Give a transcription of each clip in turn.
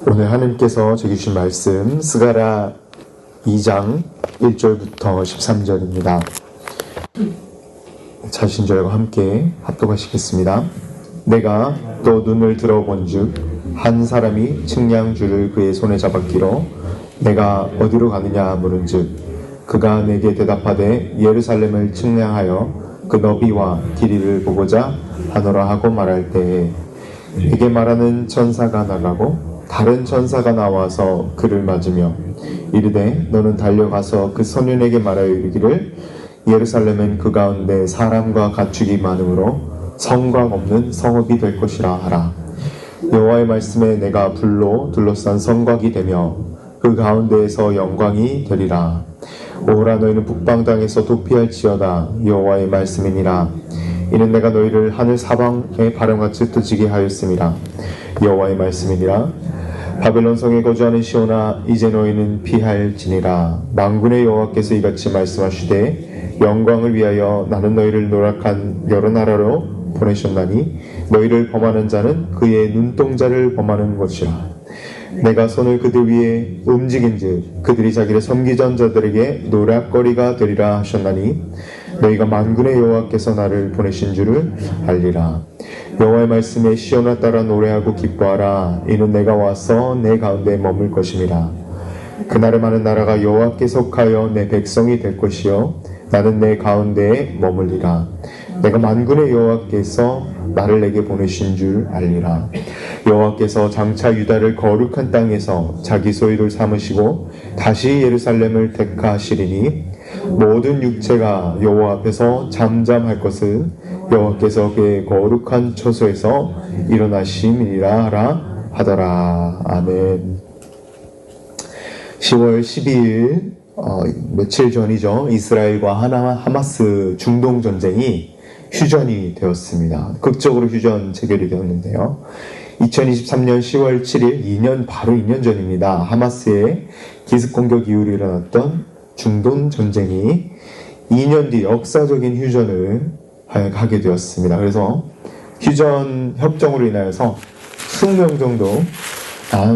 오늘 하나님께서 주신 말씀 스가랴 2장 1절부터 13절입니다. 자신절과 함께 합독하시겠습니다. 내가 또 눈을 들어본즉 한 사람이 측량줄을 그의 손에 잡았기로 내가 어디로 가느냐 물은즉 그가 내게 대답하되 예루살렘을 측량하여 그 너비와 길이를 보고자 하노라 하고 말할 때에 내게 말하는 천사가 나가고 다른 천사가 나와서 그를 맞으며 이르되 너는 달려가서 그 소년에게 말하여 이르기를 예루살렘은 그 가운데 사람과 가축이 많으므로 성곽 없는 성읍이 될 것이라 하라. 여호와의 말씀에 내가 불로 둘러싼 성곽이 되며 그 가운데에서 영광이 되리라. 오라 너희는 북방 땅에서 도피할지어다. 여호와의 말씀이니라. 이는 내가 너희를 하늘 사방에 바람같이 흩어지게 하였음이라. 여호와의 말씀이니라. 바벨론 성에 거주하는 시온아 이제 너희는 피할지니라. 만군의 여호와께서 이같이 말씀하시되 영광을 위하여 나는 너희를 노력한 여러 나라로 보내셨나니 너희를 범하는 자는 그의 눈동자를 범하는 것이라. 내가 손을 그들 위에 움직인즉 그들이 자기를 섬기던 자들에게 노략거리가 되리라 하셨나니 너희가 만군의 여호와께서 나를 보내신 줄을 알리라. 여호와의 말씀에 시온아 따라 노래하고 기뻐하라. 이는 내가 와서 내 가운데 머물 것임이라. 그날에 많은 나라가 여호와께 속하여 내 백성이 될 것이요 나는 내 가운데에 머물리라. 내가 만군의 여호와께서 나를 내게 보내신 줄 알리라. 여호와께서 장차 유다를 거룩한 땅에서 자기 소유를 삼으시고 다시 예루살렘을 택하시리니 모든 육체가 여호와 앞에서 잠잠할 것을 여호와께서 그의 거룩한 처소에서 일어나심이라 하더라. 아멘. 10월 12일 며칠 전이죠. 이스라엘과 하마스 중동 전쟁이 휴전이 되었습니다. 극적으로 휴전 체결이 되었는데요. 2023년 10월 7일 바로 2년 전입니다. 하마스의 기습 공격 이후로 일어났던 중동 전쟁이 2년 뒤 역사적인 휴전을 하게 되었습니다. 그래서 휴전 협정으로 인하여서 20명 정도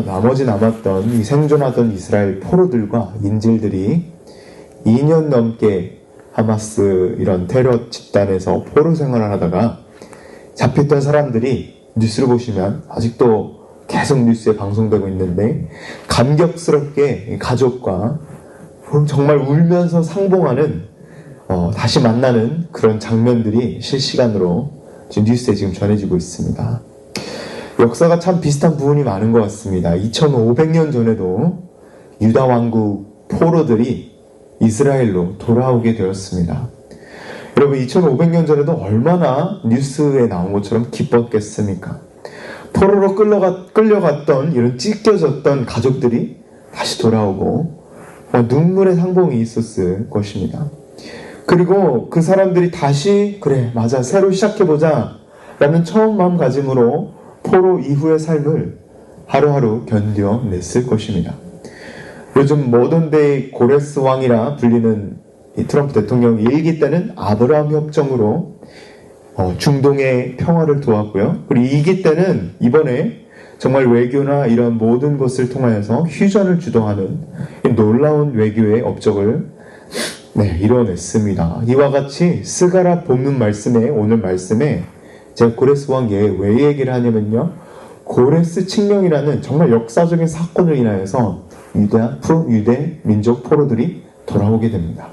나머지 남았던 이 생존하던 이스라엘 포로들과 인질들이 2년 넘게 하마스 이런 테러 집단에서 포로 생활을 하다가 잡혔던 사람들이 뉴스를 보시면 아직도 계속 뉴스에 방송되고 있는데 감격스럽게 가족과 정말 울면서 상봉하는 다시 만나는 그런 장면들이 실시간으로 지금 뉴스에 지금 전해지고 있습니다. 역사가 참 비슷한 부분이 많은 것 같습니다. 2500년 전에도 유다 왕국 포로들이 이스라엘로 돌아오게 되었습니다. 여러분 2500년 전에도 얼마나 뉴스에 나온 것처럼 기뻤겠습니까? 포로로 끌려갔던 이런 찢겨졌던 가족들이 다시 돌아오고 눈물의 상봉이 있었을 것입니다. 그리고 그 사람들이 다시 그래 맞아 새로 시작해보자 라는 처음 마음가짐으로 포로 이후의 삶을 하루하루 견뎌냈을 것입니다. 요즘 모던데이 고레스 왕이라 불리는 이 트럼프 대통령 1기 때는 아브라함 협정으로 중동의 평화를 도왔고요. 그리고 2기 때는 이번에 정말 외교나 이런 모든 것을 통하여서 휴전을 주도하는 놀라운 외교의 업적을 이뤄냈습니다. 이와 같이 스가랴 본문 말씀에 오늘 말씀에 제가 고레스 왕 왜 얘기를 하냐면요. 고레스 칙령이라는 정말 역사적인 사건을 인하여서 유대 민족 포로들이 돌아오게 됩니다.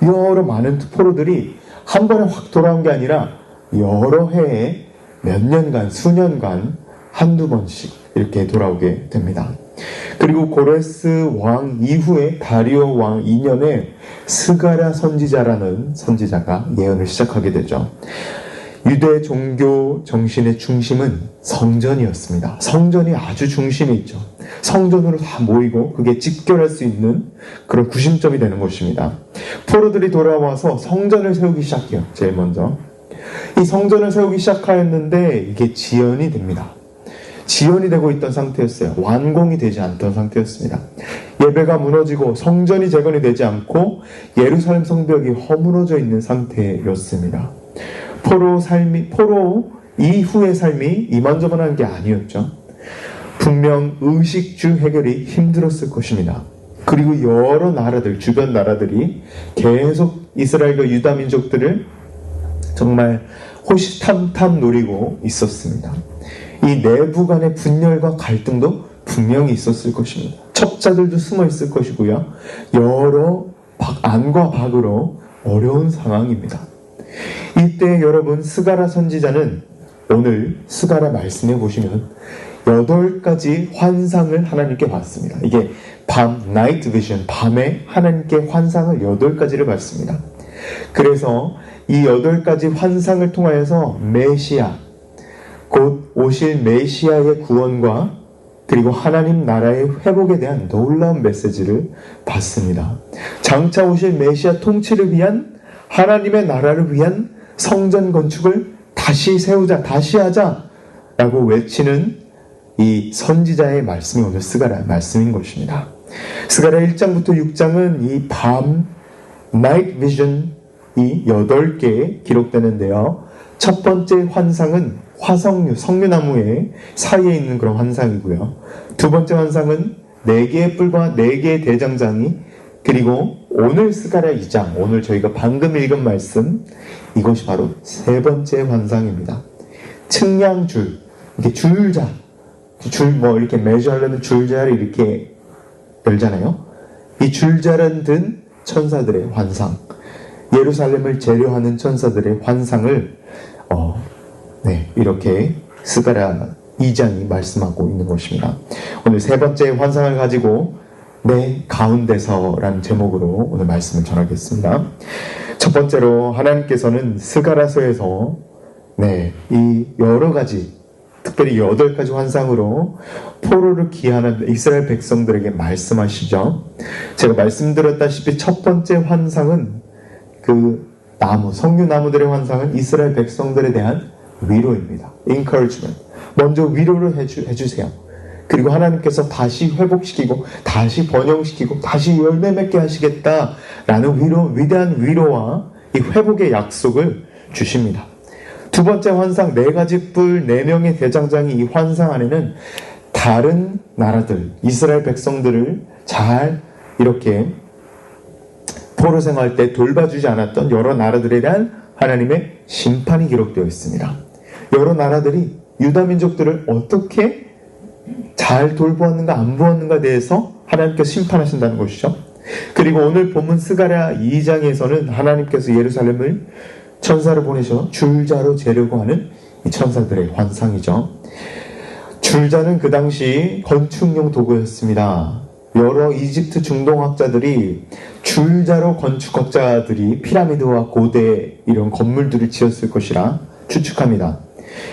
여러 많은 포로들이 한 번에 확 돌아온 게 아니라 여러 해에 몇 년간, 수년간 한두 번씩 이렇게 돌아오게 됩니다. 그리고 고레스 왕 이후에 다리오 왕 2년에 스가랴 선지자라는 선지자가 예언을 시작하게 되죠. 유대 종교 정신의 중심은 성전이었습니다. 성전이 아주 중심에 있죠. 성전으로 다 모이고 그게 집결할 수 있는 그런 구심점이 되는 것입니다. 포로들이 돌아와서 성전을 세우기 시작해요. 제일 먼저 이 성전을 세우기 시작하였는데 이게 지연이 됩니다. 지연이 되고 있던 상태였어요. 완공이 되지 않던 상태였습니다. 예배가 무너지고 성전이 재건이 되지 않고 예루살렘 성벽이 허물어져 있는 상태였습니다. 포로 이후의 삶이 이만저만한 게 아니었죠. 분명 의식주 해결이 힘들었을 것입니다. 그리고 여러 나라들, 주변 나라들이 계속 이스라엘과 유다 민족들을 정말 호시탐탐 노리고 있었습니다. 이 내부 간의 분열과 갈등도 분명히 있었을 것입니다. 첩자들도 숨어 있을 것이고요. 여러 안과 밖으로 어려운 상황입니다. 이때 여러분, 스가랴 선지자는 오늘 스가랴 말씀해 보시면 8가지 환상을 하나님께 받습니다. 이게 밤, 나이트 비전, 밤에 하나님께 환상을 8가지를 받습니다. 그래서 이 8가지 환상을 통하여서 메시아, 곧 오실 메시아의 구원과 그리고 하나님 나라의 회복에 대한 놀라운 메시지를 받습니다. 장차 오실 메시아 통치를 위한, 하나님의 나라를 위한 성전 건축을 다시 세우자, 다시 하자 라고 외치는 이 선지자의 말씀이 오늘 스가랴 말씀인 것입니다. 스가랴 1장부터 6장은 이 밤, 나이트 비전이 8개 기록되는데요. 첫 번째 환상은 화석류, 석류나무의 사이에 있는 그런 환상이고요. 두 번째 환상은 4개의 뿔과 4개의 대장장이, 그리고 오늘 스가랴 2장, 오늘 저희가 방금 읽은 말씀, 이것이 바로 세 번째 환상입니다. 측량줄, 이렇게 줄자, 이렇게 매주하려면 줄자를 이렇게 열잖아요. 이 줄자를 든 천사들의 환상, 예루살렘을 재려하는 천사들의 환상을 이렇게 스가랴 2장이 말씀하고 있는 것입니다. 오늘 세 번째 환상을 가지고 내 가운데서라는 제목으로 오늘 말씀을 전하겠습니다. 첫 번째로 하나님께서는 스가랴서에서 이 여러 가지, 특별히 8가지 환상으로 포로를 귀환한 이스라엘 백성들에게 말씀하시죠. 제가 말씀드렸다시피 첫 번째 환상은 그 나무, 석류나무들의 환상은 이스라엘 백성들에 대한 위로입니다. encouragement. 먼저 위로를 해주세요. 그리고 하나님께서 다시 회복시키고 다시 번영시키고 다시 열매 맺게 하시겠다라는 위대한 위로와 이 회복의 약속을 주십니다. 두 번째 환상, 4가지 뿔, 4명의 대장장이 이 환상 안에는 다른 나라들, 이스라엘 백성들을 잘 이렇게 포로 생활 때 돌봐주지 않았던 여러 나라들에 대한 하나님의 심판이 기록되어 있습니다. 여러 나라들이 유다 민족들을 어떻게 잘 돌보았는가 안 보았는가에 대해서 하나님께서 심판하신다는 것이죠. 그리고 오늘 본문 스가랴 2장에서는 하나님께서 예루살렘을 천사를 보내셔 줄자로 재려고 하는 이 천사들의 환상이죠. 줄자는 그 당시 건축용 도구였습니다. 여러 이집트 중동학자들이 줄자로 건축학자들이 피라미드와 고대 이런 건물들을 지었을 것이라 추측합니다.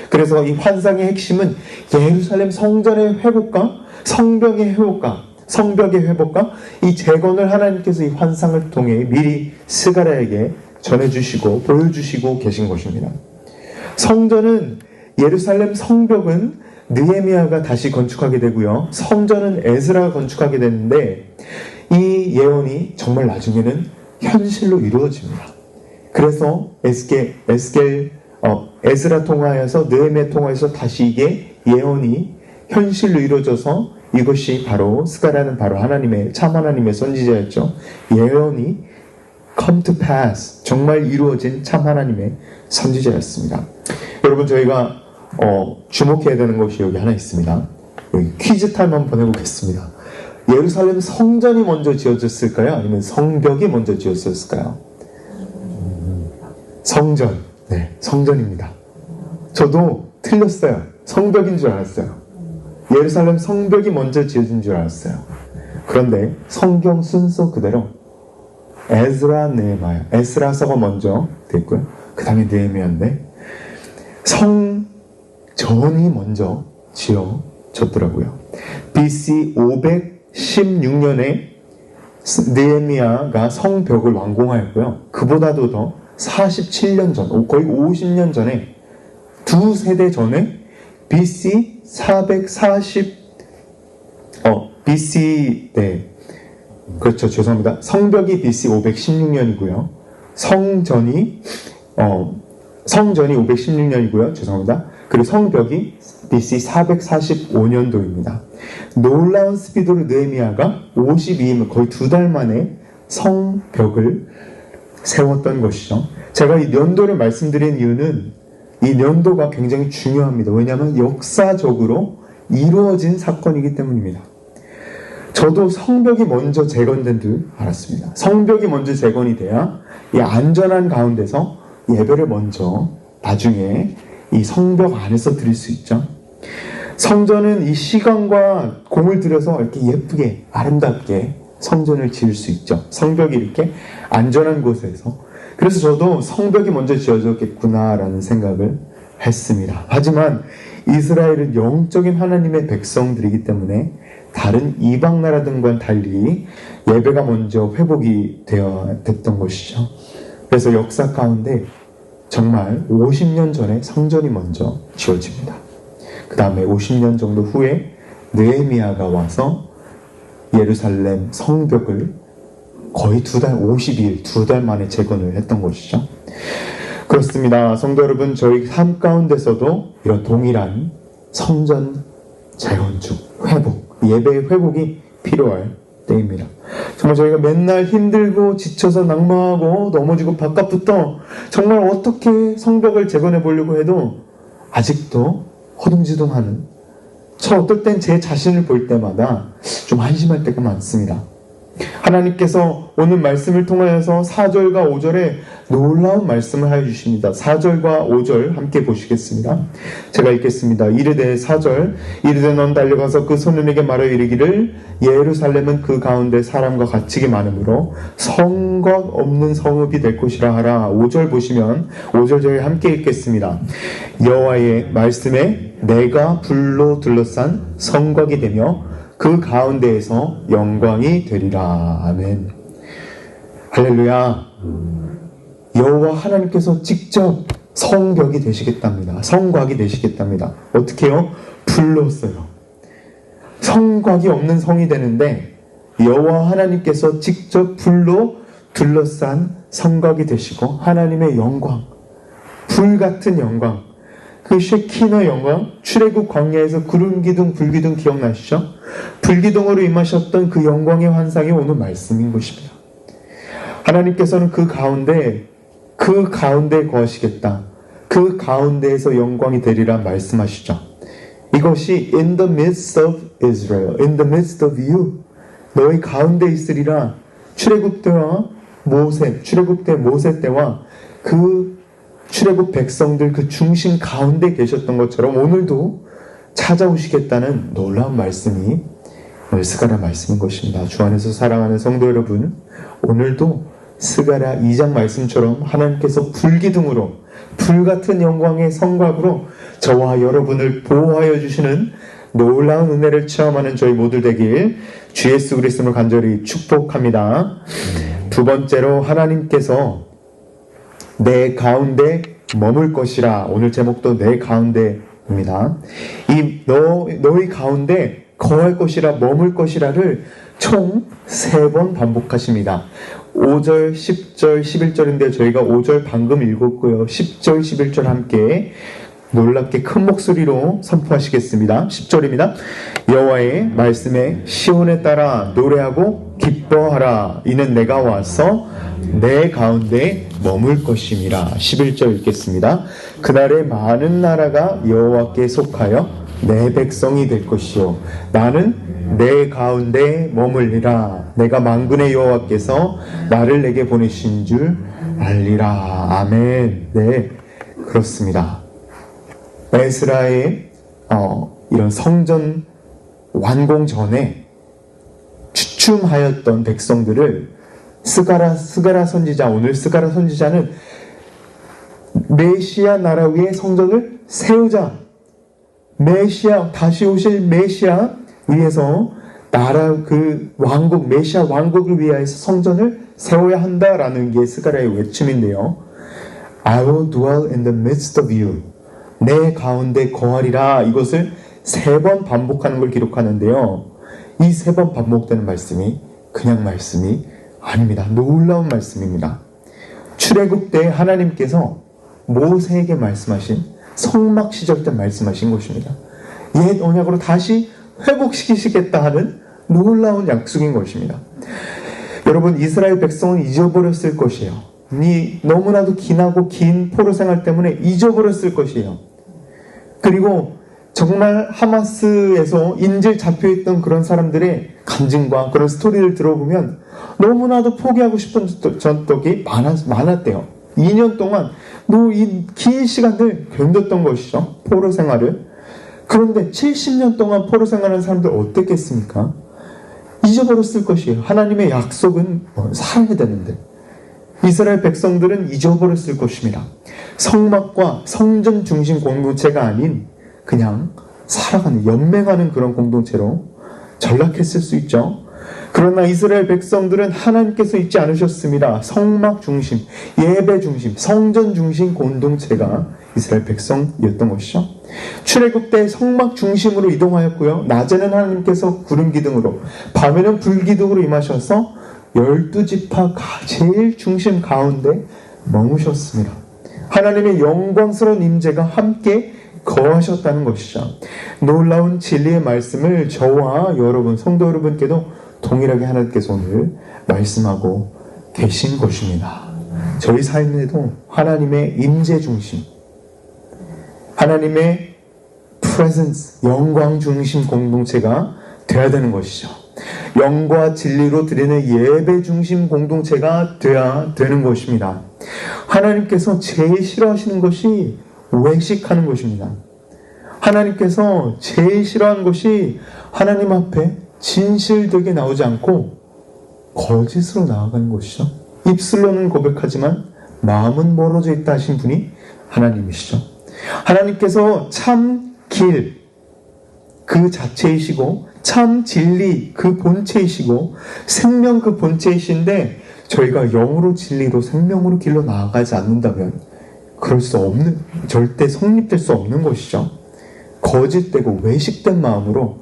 그래서 이 환상의 핵심은 예루살렘 성전의 회복과 성벽의 회복과 이 재건을 하나님께서 이 환상을 통해 미리 스가랴에게 전해주시고 보여주시고 계신 것입니다. 성전은, 예루살렘 성벽은 느헤미야가 다시 건축하게 되고요. 성전은 에스라가 건축하게 되는데 이 예언이 정말 나중에는 현실로 이루어집니다. 그래서 에스라 통하여서, 느헤미야 통하여서 다시 이게 예언이 현실로 이루어져서 이것이 바로 스가랴는 바로 참 하나님의 선지자였죠. 예언이 come to pass, 정말 이루어진 참 하나님의 선지자였습니다. 여러분, 저희가 주목해야 되는 것이 여기 하나 있습니다. 여기 퀴즈 타임 한번 해보겠습니다. 예루살렘 성전이 먼저 지어졌을까요? 아니면 성벽이 먼저 지어졌을까요? 성전. 네, 성전입니다. 저도 틀렸어요. 성벽인 줄 알았어요. 예루살렘 성벽이 먼저 지어진 줄 알았어요. 그런데 성경 순서 그대로 에스라, 느헤미야, 에스라서가 먼저 됐고요. 그 다음에 느헤미야인데 성전이 먼저 지어졌더라고요. BC 516년에 느헤미야가 성벽을 완공하였고요. 그보다도 더 47년 전, 거의 50년 전에, 두 세대 전에 BC 440, BC, 그렇죠. 죄송합니다. 성벽이 BC 516년이고요. 성전이 516년이고요. 죄송합니다. 그리고 성벽이 BC 445년도입니다. 놀라운 스피드로 느헤미야가 52일, 거의 2달 만에 성벽을 세웠던 것이죠. 제가 이 연도를 말씀드린 이유는 이 연도가 굉장히 중요합니다. 왜냐하면 역사적으로 이루어진 사건이기 때문입니다. 저도 성벽이 먼저 재건된 줄 알았습니다. 성벽이 먼저 재건이 돼야 이 안전한 가운데서 예배를 먼저 나중에 이 성벽 안에서 드릴 수 있죠. 성전은 이 시간과 공을 들여서 이렇게 예쁘게 아름답게 성전을 지을 수 있죠. 성벽이 이렇게 안전한 곳에서. 그래서 저도 성벽이 먼저 지어졌겠구나라는 생각을 했습니다. 하지만 이스라엘은 영적인 하나님의 백성들이기 때문에 다른 이방 나라 등과는 달리 예배가 먼저 회복이 됐던 것이죠. 그래서 역사 가운데 정말 50년 전에 성전이 먼저 지어집니다. 그 다음에 50년 정도 후에 느헤미야가 와서 예루살렘 성벽을 거의 52일, 2달 만에 재건을 했던 것이죠. 그렇습니다. 성도 여러분, 저희 삶 가운데서도 이런 동일한 성전 재건축, 회복, 예배의 회복이 필요할 때입니다. 정말 저희가 맨날 힘들고 지쳐서 낙마하고 넘어지고 바깥부터 정말 어떻게 성벽을 재건해 보려고 해도 아직도 허둥지둥하는, 저 어떨 땐 제 자신을 볼 때마다 좀 한심할 때가 많습니다. 하나님께서 오늘 말씀을 통하여서 4절과 5절에 놀라운 말씀을 하여 주십니다. 4절과 5절 함께 보시겠습니다. 제가 읽겠습니다. 이르되 4절, 이르되 넌 달려가서 그 소년에게 말하여 이르기를 예루살렘은 그 가운데 사람과 갇히기 많으므로 성곽 없는 성읍이 될 것이라 하라. 5절 보시면 5절 저희 함께 읽겠습니다. 여호와의 말씀에 내가 불로 둘러싼 성곽이 되며 그 가운데에서 영광이 되리라. 아멘. 할렐루야. 여호와 하나님께서 직접 성벽이 되시겠답니다. 성곽이 되시겠답니다. 어떻게요? 불로써요. 성곽이 없는 성이 되는데 여호와 하나님께서 직접 불로 둘러싼 성곽이 되시고 하나님의 영광, 불같은 영광, 그 쉐키너 영광, 출애굽 광야에서 구름 기둥, 불기둥 기억나시죠? 불기둥으로 임하셨던 그 영광의 환상이 오늘 말씀인 것입니다. 하나님께서는 그 가운데 거하시겠다. 그 가운데에서 영광이 되리라 말씀하시죠. 이것이 in the midst of Israel, in the midst of you, 너희 가운데 있으리라. 출애굽 때 모세 때와 그 출애굽 백성들 그 중심 가운데 계셨던 것처럼 오늘도 찾아오시겠다는 놀라운 말씀이 스가랴 말씀인 것입니다. 주 안에서 사랑하는 성도 여러분, 오늘도 스가랴 2장 말씀처럼 하나님께서 불기둥으로 불같은 영광의 성곽으로 저와 여러분을 보호하여 주시는 놀라운 은혜를 체험하는 저희 모두 되길 주 예수 그리스도를 간절히 축복합니다. 두 번째로 하나님께서 내 가운데 머물 것이라. 오늘 제목도 내 가운데입니다. 이 너희 가운데 거할 것이라, 머물 것이라를 총 3번 반복하십니다. 5절, 10절, 11절인데 저희가 5절 방금 읽었고요. 10절, 11절 함께 놀랍게 큰 목소리로 선포하시겠습니다. 10절입니다. 여호와의 말씀에 시온에 따라 노래하고 기뻐하라. 이는 내가 와서 내 가운데 머물 것임이라. 11절 읽겠습니다. 그날에 많은 나라가 여호와께 속하여 내 백성이 될 것이요 나는 내 가운데 머물리라. 내가 만군의 여호와께서 나를 내게 보내신 줄 알리라. 아멘. 네, 그렇습니다. 에스라의 이런 성전 완공 전에 주춤하였던 백성들을 스가랴 선지자, 오늘 스가랴 선지자는 메시아 나라 위에 성전을 세우자, 메시아, 다시 오실 메시아 위에서 나라 그 왕국, 메시아 왕국을 위하여서 성전을 세워야 한다라는 게 스가랴의 외침인데요. I will dwell in the midst of you. 내 가운데 거하리라. 이것을 3번 반복하는 걸 기록하는데요. 이 3번 반복되는 말씀이 그냥 말씀이 아닙니다. 놀라운 말씀입니다. 출애굽 때 하나님께서 모세에게 말씀하신 성막 시절 때 말씀하신 것입니다. 옛 언약으로 다시 회복시키시겠다 하는 놀라운 약속인 것입니다. 여러분, 이스라엘 백성은 잊어버렸을 것이에요. 너무나도 기나고 긴 포로 생활 때문에 잊어버렸을 것이에요. 그리고 정말 하마스에서 인질 잡혀있던 그런 사람들의 간증과 그런 스토리를 들어보면 너무나도 포기하고 싶은 적이 많았대요. 2년 동안 이 긴 시간을 견뎠던 것이죠. 포로 생활을. 그런데 70년 동안 포로 생활하는 사람들 어땠겠습니까? 잊어버렸을 것이에요. 하나님의 약속은 살아야 되는데 이스라엘 백성들은 잊어버렸을 것입니다. 성막과 성전 중심 공동체가 아닌 그냥 살아가는, 연맹하는 그런 공동체로 전락했을 수 있죠. 그러나 이스라엘 백성들은 하나님께서 잊지 않으셨습니다. 성막 중심, 예배 중심, 성전 중심 공동체가 이스라엘 백성이었던 것이죠. 출애굽 때 성막 중심으로 이동하였고요. 낮에는 하나님께서 구름 기둥으로, 밤에는 불 기둥으로 임하셔서 12지파 제일 중심 가운데 머무셨습니다. 하나님의 영광스러운 임재가 함께 거하셨다는 것이죠. 놀라운 진리의 말씀을 저와 여러분, 성도 여러분께도 동일하게 하나님께서 오늘 말씀하고 계신 것입니다. 저희 삶에도 하나님의 임재 중심, 하나님의 presence, 영광 중심 공동체가 되어야 되는 것이죠. 영과 진리로 드리는 예배 중심 공동체가 되어야 되는 것입니다. 하나님께서 제일 싫어하시는 것이 외식하는 것입니다. 하나님께서 제일 싫어하는 것이 하나님 앞에 진실되게 나오지 않고 거짓으로 나아가는 것이죠. 입술로는 고백하지만 마음은 멀어져 있다 하신 분이 하나님이시죠. 하나님께서 참 길 그 자체이시고 참 진리 그 본체이시고 생명 그 본체이신데 저희가 영으로 진리로 생명으로 길로 나아가지 않는다면 그럴 수 없는, 절대 성립될 수 없는 것이죠. 거짓되고 외식된 마음으로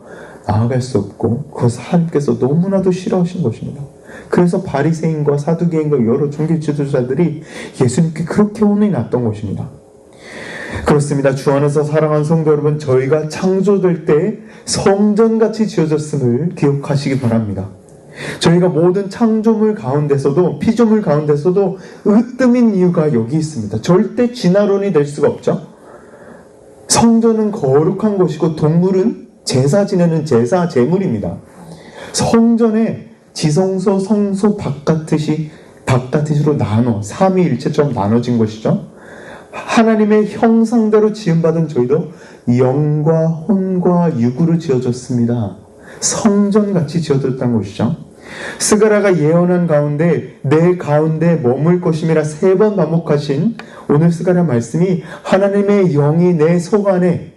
나아갈 수 없고 그것을 하나님께서 너무나도 싫어하신 것입니다. 그래서 바리새인과 사두개인과 여러 종교 지도자들이 예수님께 그렇게 혼이 났던 것입니다. 그렇습니다. 주 안에서 사랑하는 성도 여러분, 저희가 창조될 때 성전같이 지어졌음을 기억하시기 바랍니다. 저희가 모든 창조물 가운데서도, 피조물 가운데서도 으뜸인 이유가 여기 있습니다. 절대 진화론이 될 수가 없죠. 성전은 거룩한 것이고 동물은 제사 지내는 제사 제물입니다. 성전에 지성소, 성소, 바깥이시로 나눠 삼위일체처럼 나눠진 것이죠. 하나님의 형상대로 지음받은 저희도 영과 혼과 육으로 지어졌습니다. 성전같이 지어졌다는 것이죠. 스가랴가 예언한 가운데 내 가운데 머물 것임이라 3번 반복하신 오늘 스가랴 말씀이 하나님의 영이 내 속 안에,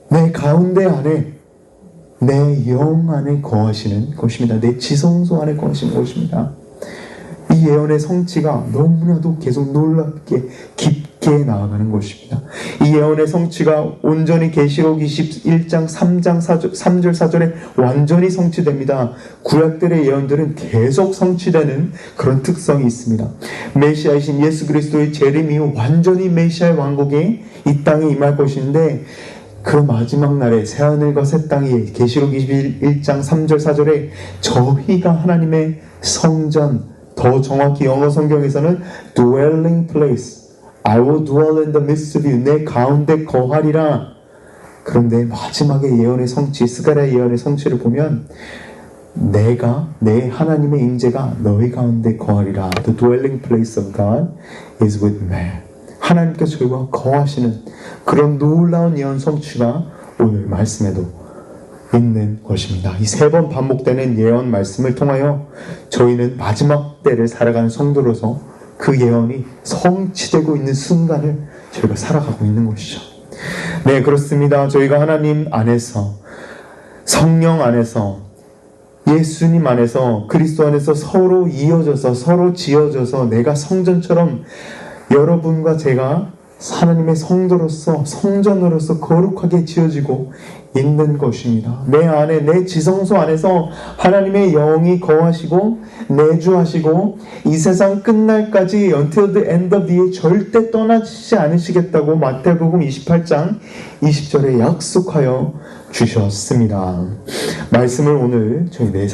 내 가운데 안에, 내 영 안에 거하시는 것입니다. 내 지성소 안에 거하시는 것입니다. 이 예언의 성취가 너무나도 계속 놀랍게 깊게 나아가는 것입니다. 이 예언의 성취가 온전히 계시록 21장 3절 4절에 완전히 성취됩니다. 구약들의 예언들은 계속 성취되는 그런 특성이 있습니다. 메시아이신 예수 그리스도의 재림 이후 완전히 메시아의 왕국이 이 땅에 임할 것인데 그 마지막 날에 새하늘과 새 땅이 계시록 21장 3절 4절에 저희가 하나님의 성전, 더 정확히 영어 성경에서는 dwelling place, I will dwell in the midst of you, 내 가운데 거하리라. 그런데 마지막에 예언의 성취, 스가랴 예언의 성취를 보면 내 하나님의 임재가 너희 가운데 거하리라. The dwelling place of God is with man. 하나님께서 저희와 거하시는 그런 놀라운 예언 성취가 오늘 말씀에도 있는 것입니다. 이 3번 반복되는 예언 말씀을 통하여 저희는 마지막 때를 살아가는 성도로서 그 예언이 성취되고 있는 순간을 저희가 살아가고 있는 것이죠. 네, 그렇습니다. 저희가 하나님 안에서, 성령 안에서, 예수님 안에서, 그리스도 안에서 서로 이어져서, 서로 지어져서 내가 성전처럼 여러분과 제가 하나님의 성도로서, 성전으로서 거룩하게 지어지고 있는 것입니다. 내 안에, 내 지성소 안에서 하나님의 영이 거하시고 내주하시고 이 세상 끝날까지 until the end of the year 절대 떠나지 않으시겠다고 마태복음 28장 20절에 약속하여 주셨습니다. 말씀을 오늘 저희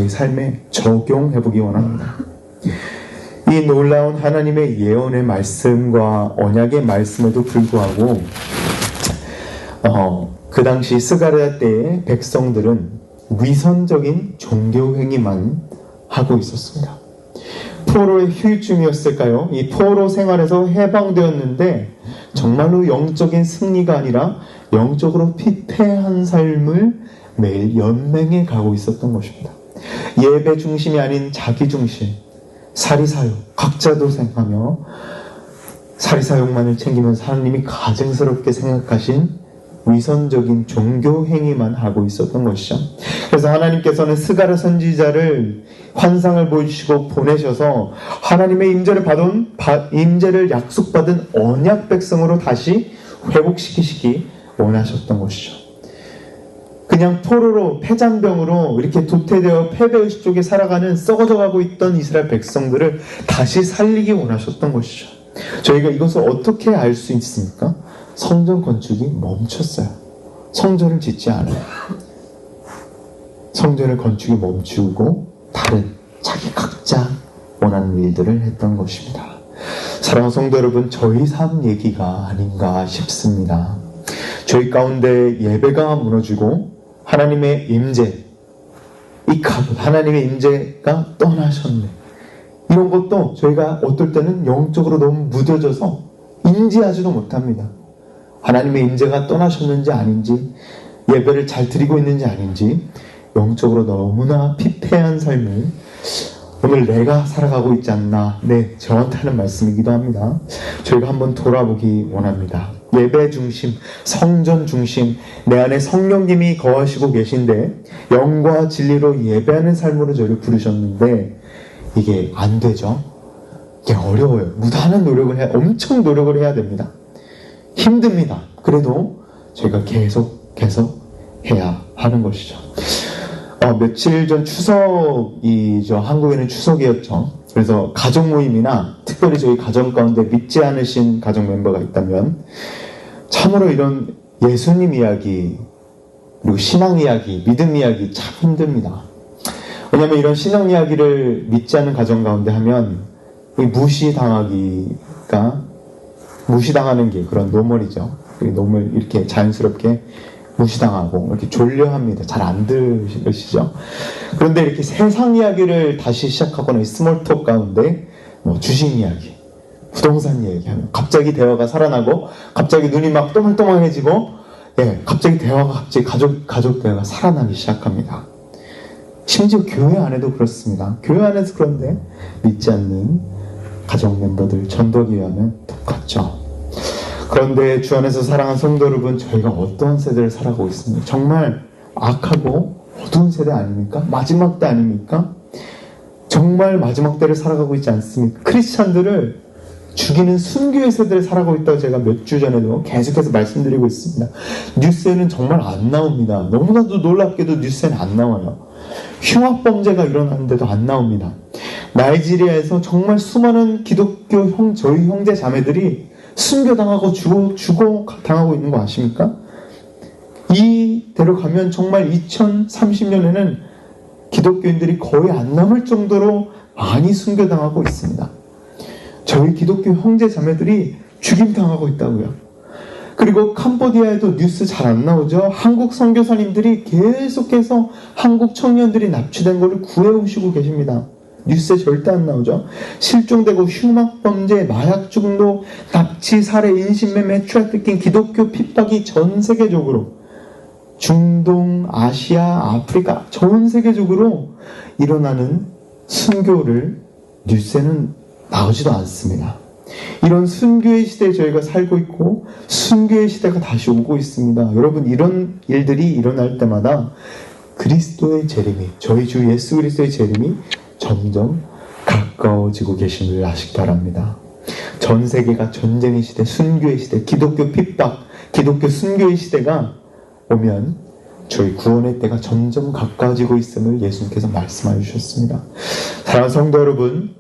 삶에 적용해 보기 원합니다. 이 놀라운 하나님의 예언의 말씀과 언약의 말씀에도 불구하고 그 당시 스가랴 때의 백성들은 위선적인 종교 행위만 하고 있었습니다. 포로의 후유증이었을까요? 이 포로 생활에서 해방되었는데 정말로 영적인 승리가 아니라 영적으로 피폐한 삶을 매일 연맹해 가고 있었던 것입니다. 예배 중심이 아닌 자기 중심, 사리사욕, 각자 도생하며 사리사욕만을 챙기면서 하나님이 가증스럽게 생각하신 위선적인 종교 행위만 하고 있었던 것이죠. 그래서 하나님께서는 스가랴 선지자를 환상을 보여주시고 보내셔서 하나님의 임재를 약속받은 언약 백성으로 다시 회복시키시기 원하셨던 것이죠. 그냥 포로로 패잔병으로 이렇게 도태되어 패배의식 속에 살아가는 썩어져가고 있던 이스라엘 백성들을 다시 살리기 원하셨던 것이죠. 저희가 이것을 어떻게 알 수 있습니까? 성전 건축이 멈췄어요. 성전을 짓지 않아요. 성전을 건축이 멈추고 다른 자기 각자 원하는 일들을 했던 것입니다. 사랑하는 성도 여러분, 저희 삶 얘기가 아닌가 싶습니다. 저희 가운데 예배가 무너지고 하나님의 임재, 하나님의 임재가 떠나셨네. 이런 것도 저희가 어떨 때는 영적으로 너무 무뎌져서 인지하지도 못합니다. 하나님의 임재가 떠나셨는지 아닌지, 예배를 잘 드리고 있는지 아닌지, 영적으로 너무나 피폐한 삶을 오늘 내가 살아가고 있지 않나, 저한테 하는 말씀이기도 합니다. 저희가 한번 돌아보기 원합니다. 예배 중심, 성전 중심, 내 안에 성령님이 거하시고 계신데 영과 진리로 예배하는 삶으로 저를 부르셨는데 이게 안 되죠. 이게 어려워요. 무단한 노력을 엄청 노력을 해야 됩니다. 힘듭니다. 그래도 저희가 계속 해야 하는 것이죠. 며칠 전 추석이죠. 한국에는 추석이었죠. 그래서 가족 모임이나 특별히 저희 가정 가운데 믿지 않으신 가족 멤버가 있다면 참으로 이런 예수님 이야기, 그리고 신앙 이야기, 믿음 이야기 참 힘듭니다. 왜냐하면 이런 신앙 이야기를 믿지 않는 가정 가운데 하면 무시당하는 게 그런 노멀이죠. 노멀 이렇게 자연스럽게 무시당하고 이렇게 졸려합니다. 잘 안 들으시죠? 그런데 이렇게 세상 이야기를 다시 시작하거나 스몰톡 가운데 주식 이야기, 부동산 이야기하면 갑자기 대화가 살아나고 갑자기 눈이 막 또물또물해지고 갑자기 가족 대화가 살아나기 시작합니다. 심지어 교회 안에도 그렇습니다. 교회 안에서 그런데 믿지 않는 가족 멤버들 전도하기 위하면 똑같죠. 그런데 주 안에서 사랑하는 성도 여러분, 저희가 어떤 세대를 살아가고 있습니까? 정말 악하고 어두운 세대 아닙니까? 마지막 때 아닙니까? 정말 마지막 때를 살아가고 있지 않습니까? 크리스찬들을 죽이는 순교의 세대를 살아가고 있다고 제가 몇 주 전에도 계속해서 말씀드리고 있습니다. 뉴스에는 정말 안 나옵니다. 너무나도 놀랍게도 뉴스에는 안 나와요. 흉악범죄가 일어나는데도 안 나옵니다. 나이지리아에서 정말 수많은 기독교 저희 형제 자매들이 순교당하고 당하고 있는 거 아십니까? 이대로 가면 정말 2030년에는 기독교인들이 거의 안 남을 정도로 많이 순교당하고 있습니다. 저희 기독교 형제 자매들이 죽임당하고 있다고요. 그리고 캄보디아에도 뉴스 잘 안 나오죠. 한국 선교사님들이 계속해서 한국 청년들이 납치된 것을 구해오시고 계십니다. 뉴스에 절대 안 나오죠. 실종되고 흉악범죄, 마약 중독, 납치, 살해, 인신매매, 트래피킹, 기독교 핍박이 전 세계적으로 중동, 아시아, 아프리카 전 세계적으로 일어나는 순교를 뉴스에는 나오지도 않습니다. 이런 순교의 시대에 저희가 살고 있고 순교의 시대가 다시 오고 있습니다. 여러분, 이런 일들이 일어날 때마다 그리스도의 재림이, 저희 주 예수 그리스도의 재림이 점점 가까워지고 계심을 아시기 바랍니다. 전 세계가 전쟁의 시대, 순교의 시대, 기독교 핍박, 기독교 순교의 시대가 오면 저희 구원의 때가 점점 가까워지고 있음을 예수님께서 말씀하여 주셨습니다. 사랑하는 성도 여러분,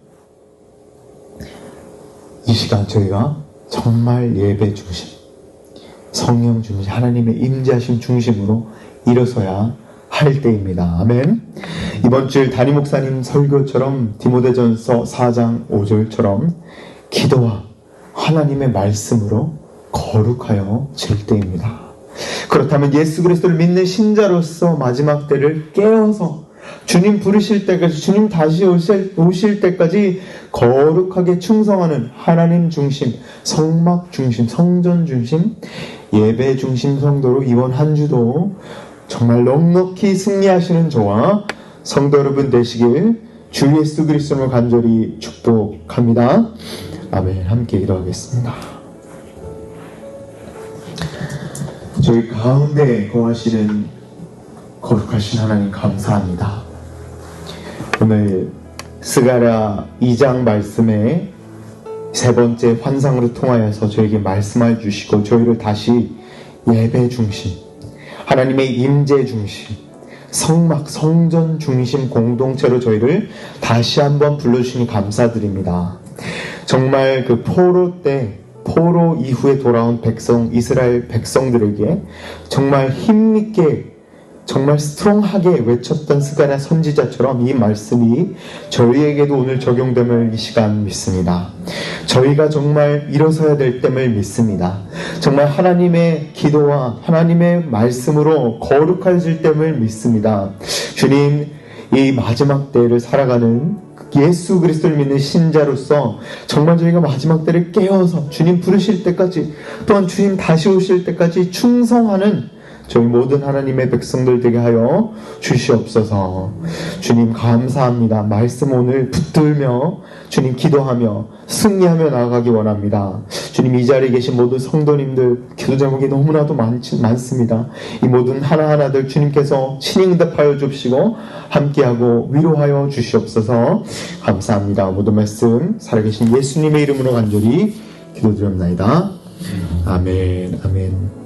이 시간 저희가 정말 예배 중심, 성령 중심, 하나님의 임재하심 중심으로 일어서야 할 때입니다. 아멘. 이번 주일 담임 목사님 설교처럼 디모데전서 4장 5절처럼 기도와 하나님의 말씀으로 거룩하여 질 때입니다. 그렇다면 예수 그리스도를 믿는 신자로서 마지막 때를 깨어서 주님 부르실 때까지, 주님 다시 오실 때까지 거룩하게 충성하는 하나님 중심, 성막 중심, 성전 중심, 예배 중심 성도로 이번 한 주도 정말 넉넉히 승리하시는 저와 성도 여러분 되시길 주 예수 그리스도로 간절히 축복합니다. 아멘. 함께 기도하겠습니다. 저희 가운데 거하시는 거룩하신 하나님 감사합니다. 오늘 스가랴 2장 말씀에 세 번째 환상으로 통하여서 저에게 말씀해 주시고 저희를 다시 예배 중심, 하나님의 임재 중심, 성막, 성전 중심 공동체로 저희를 다시 한번 불러주시니 감사드립니다. 정말 그 포로 때, 포로 이후에 돌아온 백성, 이스라엘 백성들에게 정말 힘있게, 정말 스트롱하게 외쳤던 스가랴 선지자처럼 이 말씀이 저희에게도 오늘 적용됨을 이 시간 믿습니다. 저희가 정말 일어서야 될 땜을 믿습니다. 정말 하나님의 기도와 하나님의 말씀으로 거룩해질 땜을 믿습니다. 주님, 이 마지막 때를 살아가는 예수 그리스도를 믿는 신자로서 정말 저희가 마지막 때를 깨어서 주님 부르실 때까지, 또한 주님 다시 오실 때까지 충성하는 저희 모든 하나님의 백성들 되게 하여 주시옵소서. 주님 감사합니다. 말씀 오늘 붙들며 주님 기도하며 승리하며 나아가기 원합니다. 주님, 이 자리에 계신 모든 성도님들 기도 제목이 너무나도 많습니다. 이 모든 하나하나들 주님께서 친히 응답하여 주시고 함께하고 위로하여 주시옵소서. 감사합니다. 모든 말씀 살아계신 예수님의 이름으로 간절히 기도드립니다. 아멘. 아멘.